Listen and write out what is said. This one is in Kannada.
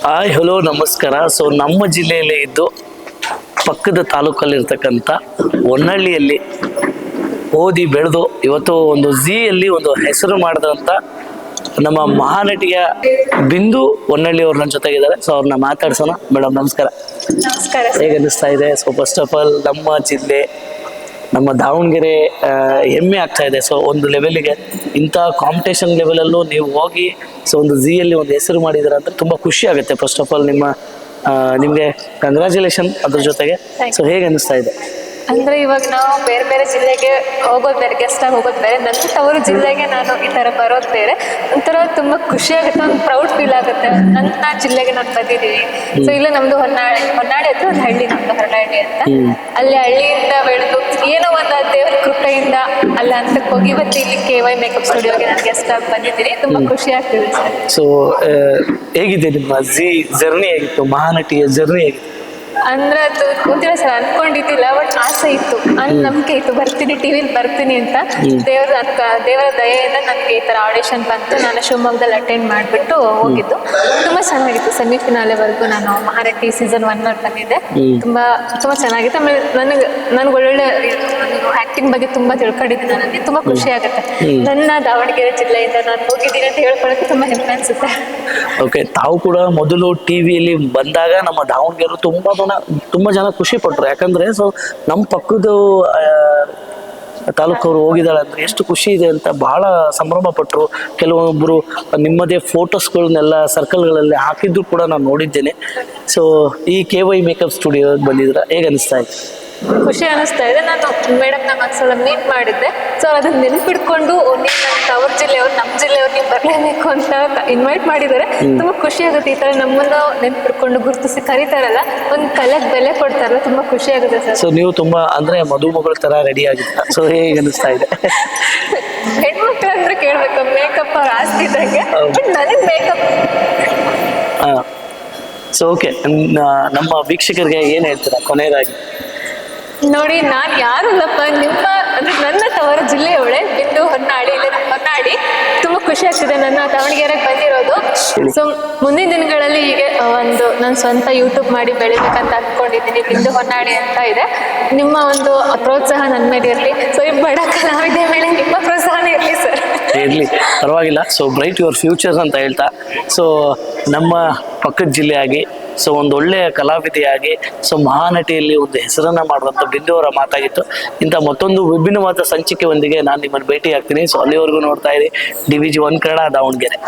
ಹಾಯ್ ಹಲೋ ನಮಸ್ಕಾರ. ಸೊ ನಮ್ಮ ಜಿಲ್ಲೆಯಲ್ಲೇ ಇದ್ದು ಪಕ್ಕದ ತಾಲೂಕಲ್ಲಿರ್ತಕ್ಕಂಥ ಹೊನ್ನಳ್ಳಿಯಲ್ಲಿ ಓದಿ ಬೆಳೆದು ಇವತ್ತು ಒಂದು ಝೀಯಲ್ಲಿ ಒಂದು ಹೆಸರು ಮಾಡಿದಂಥ ನಮ್ಮ ಮಹಾನಟಿಯ ಬಿಂದು ಹೊನ್ನಳ್ಳಿ ಅವ್ರು ನನ್ನ ಜೊತೆಗಿದ್ದಾರೆ. ಸೊ ಅವ್ರನ್ನ ಮಾತಾಡ್ಸೋಣ. ಮೇಡಮ್ ನಮಸ್ಕಾರ. ನಮಸ್ಕಾರ. ಹೇಗೆ ಅನ್ನಿಸ್ತಾ ಇದೆ? ಸೊ ಫಸ್ಟ್ ಆಫ್ ಆಲ್ ನಮ್ಮ ಜಿಲ್ಲೆ, ನಮ್ಮ ದಾವಣಗೆರೆ ಹೆಮ್ಮೆ ಆಗ್ತಾ ಇದೆ. ಸೊ ಒಂದು ಲೆವೆಲ್ಗೆ ಇಂಥ ಕಾಂಪಿಟೇಷನ್ ಲೆವೆಲಲ್ಲೂ ನೀವು ಹೋಗಿ ಸೊ ಒಂದು ಝೀಯಲ್ಲಿ ಒಂದು ಹೆಸರು ಮಾಡಿದ್ದೀರ ಅಂತ ತುಂಬ ಖುಷಿ ಆಗುತ್ತೆ. ಫಸ್ಟ್ ಆಫ್ ಆಲ್ ನಿಮಗೆ ಕಂಗ್ರ್ಯಾಚುಲೇಷನ್ ಅದ್ರ ಜೊತೆಗೆ. ಸೊ ಹೇಗೆ ಅನ್ನಿಸ್ತಾ ಇದೆ? ಅಂದ್ರೆ ಇವಾಗ ನಾವು ಬೇರೆ ಬೇರೆ ಜಿಲ್ಲೆಗೆ ಹೋಗೋದು ಬೇರೆ, ಗೆಸ್ಟ್ ಆಗಿ ಹೋಗೋದು ಬೇರೆ, ನನ್ನ ತವರು ಜಿಲ್ಲೆಗೆ ನಾನು ಈ ತರ ಬರೋದು ಬೇರೆ. ಒಂಥರ ತುಂಬಾ ಖುಷಿ ಆಗುತ್ತೆ, ಒಂದು ಪ್ರೌಡ್ ಫೀಲ್ ಆಗುತ್ತೆ. ನನ್ನ ಜಿಲ್ಲೆಗೆ ನಾನು ಬಂದಿದ್ದೀವಿ. ಸೊ ಇಲ್ಲ ನಮ್ದು ಹೊನ್ನಾಳಿ ಹತ್ರ ಒಂದು ಹಳ್ಳಿ, ನಮ್ದು ಹರಳಹಳ್ಳಿ ಅಂತ. ಅಲ್ಲಿ ಹಳ್ಳಿಯಿಂದ ಬೆಳೆದು ಏನೋ ಒಂದು ದೇವರ ಕೃಪೆಯಿಂದ ಅಲ್ಲಿ ಅಂತಕ್ಕೆ ಹೋಗಿ ಇವತ್ತು ಇಲ್ಲಿ KY ಮೇಕಪ್ ಸ್ಟುಡಿಯೋಗೆ ನಾನು ಗೆಸ್ಟ್ ಆಗಿ ಬಂದಿದ್ದೀನಿ. ತುಂಬಾ ಖುಷಿ ಆಗ್ತಿದೆ ಸರ್. ಸೊ ಹೇಗಿದೆ ನಿಮ್ಮ ಝೀ ಜರ್ನಿ? ಹೇಗಿತ್ತು ಮಹಾನಟಿಯ ಜರ್ನಿ? ಹೇಗಿತ್ತು ಅಂದ್ರೆ ಅದು ಗೊತ್ತಿಲ್ಲ ಸರ್, ಅನ್ಕೊಂಡಿದ್ದಿಲ್ಲ, ಬಟ್ ಆಸೆ ಇತ್ತು, ನಂಬಿಕೆ ಇತ್ತು, ಬರ್ತೀನಿ ಟಿವಿಲಿ ಬರ್ತೀನಿ ಅಂತ. ದೇವರ ದಯೆಯಿಂದ ನನಗೆ ಈ ತರ ಆಡಿಷನ್ ಬಂತು. ನಾನು ಶಿವಮೊಗ್ಗದಲ್ಲಿ ಅಟೆಂಡ್ ಮಾಡಿಬಿಟ್ಟು ಹೋಗಿದ್ದು. ತುಂಬಾ ಚೆನ್ನಾಗಿತ್ತು. ಸೆಮಿಫಿನಾಲೆವರೆಗೂ ನಾನು ಮಹಾನಟಿ ಸೀಸನ್ 1 ಬಂದಿದ್ದೆ. ತುಂಬಾ ಚೆನ್ನಾಗಿತ್ತು. ಆಮೇಲೆ ನನಗೆ ಒಳ್ಳೊಳ್ಳೆ ಆಕ್ಟಿಂಗ್ ಬಗ್ಗೆ ತುಂಬಾ ತಿಳ್ಕೊಂಡಿದ್ದೀನಿ. ನನಗೆ ತುಂಬಾ ಖುಷಿ ಆಗುತ್ತೆ. ನನ್ನ ದಾವಣಗೆರೆ ಜಿಲ್ಲೆಯಿಂದ ನಾನು ಹೋಗಿದ್ದೀನಿ ಅಂತ ಹೇಳ್ಕೊಳ್ಳೋಕೆ ತುಂಬಾ ಹೆಮ್ಮೆ ಅನ್ಸುತ್ತೆ. ಓಕೆ, ತಾವು ಕೂಡ ಮೊದಲು ಟಿವಿಯಲ್ಲಿ ಬಂದಾಗ ನಮ್ಮ ದಾವಣಗೆರೆ ತುಂಬಾ ಜನ ಖುಷಿ ಪಟ್ರು. ಯಾಕಂದ್ರೆ ಸೊ ನಮ್ಮ ಪಕ್ಕದ ತಾಲೂಕವ್ರು ಹೋಗಿದ್ದಾಳೆ ಅಂದ್ರೆ ಎಷ್ಟು ಖುಷಿ ಇದೆ ಅಂತ ಬಹಳ ಸಂಭ್ರಮ ಪಟ್ರು. ಕೆಲವೊಬ್ಬರು ನಿಮ್ಮದೇ ಫೋಟೋಸ್ಗಳನ್ನೆಲ್ಲ ಸರ್ಕಲ್ಗಳಲ್ಲಿ ಹಾಕಿದ್ರು ಕೂಡ ನಾನು ನೋಡಿದ್ದೇನೆ. ಸೊ ಈ KY ಮೇಕಪ್ ಸ್ಟುಡಿಯೋ ಬಂದಿದ್ರ, ಹೇಗೆ ಅನಿಸ್ತಾ ಇದೆ? ಖುಷಿ ಅನಿಸ್ತಾ ಇದೆ. ನಾನು ಮೇಡಮ್ ನಮ್ಮ ಒಂದ್ಸಲ ಮೀಟ್ ಮಾಡಿದ್ದೆ. ಸೊ ಅದನ್ನ ನೆನ್ಪಿಡ್ಕೊಂಡು ನೀನು ನನ್ನ ಅವ್ರ ಜಿಲ್ಲೆಯವ್ರು, ನಮ್ಮ ಜಿಲ್ಲೆಯವ್ರು, ನೀವು ಬರಲೇಬೇಕು ಅಂತ ಇನ್ವೈಟ್ ಮಾಡಿದ್ದಾರೆ. ತುಂಬಾ ಖುಷಿ ಆಗುತ್ತೆ. ಈ ತರ ನಮ್ಮನ್ನು ನೆನ್ಪಿಡ್ಕೊಂಡು ಗುರುತಿಸಿ ಕರೀತಾರಲ್ಲ, ಒಂದು ಕಲೆಗೆ ಬೆಲೆ ಕೊಡ್ತಾರಲ್ಲ, ತುಂಬಾ ಖುಷಿ ಆಗುತ್ತೆ ಸರ್. ಸೊ ನೀವು ತುಂಬಾ ಅಂದ್ರೆ ಮದುಮಗಳ ತರ ರೆಡಿ ಆಗಿದ್ದ. ಸೊ ಹೇಗೆ ಅನಿಸ್ತಾ ಇದೆ? ಹೆಣ್ಮಕ್ಳು ಅಂದ್ರೆ ಕೇಳ್ಬೇಕು, ಮೇಕಪ್ ಅವ್ರು ಆಸ್ತಿ ಇದ್ದಂಗೆ. ಬಟ್ ನನಗೆ ಮೇಕಪ್. ಸೊ ಓಕೆ, ನಮ್ಮ ವೀಕ್ಷಕರಿಗೆ ಏನ್ ಹೇಳ್ತೀರಾ ಕೊನೆಯದಾಗಿ? ನೋಡಿ, ನಾನು ಯಾರಲ್ಲಪ್ಪ, ನಿಮ್ಮ ಅಂದ್ರೆ ನನ್ನ ತವರ ಜಿಲ್ಲೆಯವಳೆ ಬಿಂದು ಹೊನ್ನಾಳಿ. ಇಲ್ಲ ನಮ್ಮ ಹೊನ್ನಾಳಿ. ತುಂಬಾ ಖುಷಿ ಆಗ್ತಿದೆ ನನ್ನ ದಾವಣಗೆರೆಗೆ ಬಂದಿರೋದು. ಸೊ ಮುಂದಿನ ದಿನಗಳಲ್ಲಿ ಹೀಗೆ ಒಂದು ನಾನು ಸ್ವಂತ ಯೂಟ್ಯೂಬ್ ಮಾಡಿ ಬೆಳಿಬೇಕಂತ ಅಂದ್ಕೊಂಡಿದ್ದೀನಿ. ಬಿಂದು ಹೊನ್ನಾಳಿ ಅಂತ ಇದೆ. ನಿಮ್ಮ ಒಂದು ಪ್ರೋತ್ಸಾಹ ನನ್ನ ಮೇಲೆ ಇರಲಿ. ಸೊ ಈ ಬಡ ಕಲಾವಿದೆ ಮೇಲೆ ನಿಮ್ಮ ಪ್ರೋತ್ಸಾಹನೇ ಇರಲಿ ಸರ್. ಇರಲಿ, ಪರವಾಗಿಲ್ಲ. ಸೊ ಬ್ರೈಟ್ ಯುವರ್ ಫ್ಯೂಚರ್ ಅಂತ ಹೇಳ್ತಾ, ಸೊ ನಮ್ಮ ಪಕ್ಕದ ಜಿಲ್ಲೆಯಾಗಿ, ಸೊ ಒಂದು ಒಳ್ಳೆಯ ಕಲಾವಿದೆಯಾಗಿ, ಸೊ ಮಹಾನಟಿಯಲ್ಲಿ ಒಂದು ಹೆಸರನ್ನ ಮಾಡುವಂಥ ಬಿಂದು ಅವರ ಮಾತಾಗಿತ್ತು. ಇಂಥ ಮತ್ತೊಂದು ವಿಭಿನ್ನವಾದ ಸಂಚಿಕೆಯೊಂದಿಗೆ ನಾನು ನಿಮ್ಮನ್ನು ಭೇಟಿ ಆಗ್ತೀನಿ. ಸೊ ಅಲ್ಲಿವರೆಗೂ ನೋಡ್ತಾ ಇರಿ DVG 1 ಕನ್ನಡ ದಾವಣಗೆರೆ.